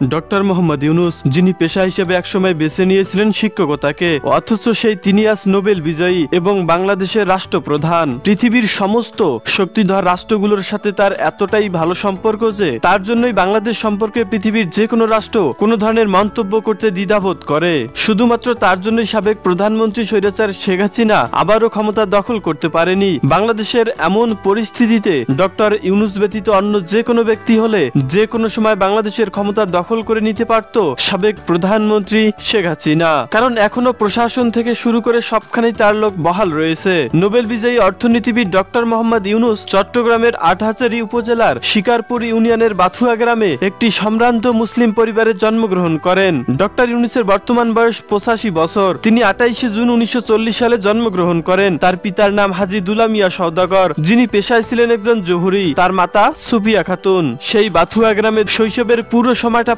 Doctor Mohammad Yunus, যিনি পেশা হিসেবে একসময় বেছে নিয়েছিলেন শিক্ষকতাকে, অথচ তিনি আজ নোবেল বিজয়ী এবং বাংলাদেশের রাষ্ট্রপ্রধান। পৃথিবীর সমস্ত শক্তিধর রাষ্ট্রগুলোর সাথে তার এতটাই ভালো সম্পর্ক যে তার জন্যই বাংলাদেশ সম্পর্কে পৃথিবীর যে কোনো রাষ্ট্র কোনো ধরনের মন্তব্য করতে দ্বিধাবোধ করে। শুধুমাত্র তার জন্যই সাবেক প্রধানমন্ত্রী স্বৈরাচার শেখ হাসিনা আবারও ক্ষমতা দখল করতে পারেনি। বাংলাদেশের এমন পরিস্থিতিতে ডক্টর ইউনূস ব্যতীত অন্য যে কোনো ব্যক্তি হলে যে কোনো সময় বাংলাদেশের ক্ষমতা দখল করে নিতে পারত সাবেক প্রধানমন্ত্রী শেখ হাসিনা, কারণ এখনো প্রশাসন থেকে শুরু করে সবখানেই তার লোক বহাল রয়েছে। নোবেল বিজয়ী অর্থনীতিবিদ ডক্টর মোহাম্মদ ইউনূস চট্টগ্রামের আটহাজারী উপজেলার শিকারপুর ইউনিয়নের বাথুয়া গ্রামে একটি সম্ভ্রান্ত মুসলিম পরিবারে জন্মগ্রহণ করেন। ডক্টর ইউনূসের বর্তমান বয়স 85 বছর। তিনি 28 জুন 1940 সালে জন্মগ্রহণ করেন। তার পিতার নাম হাজী দুলা মিয়া সওদাগর, যিনি পেশায় ছিলেন একজন জহুরি। তার মাতা সুফিয়া খাতুন। সেই বাথুয়া গ্রামের শৈশবের পুরো সময়টা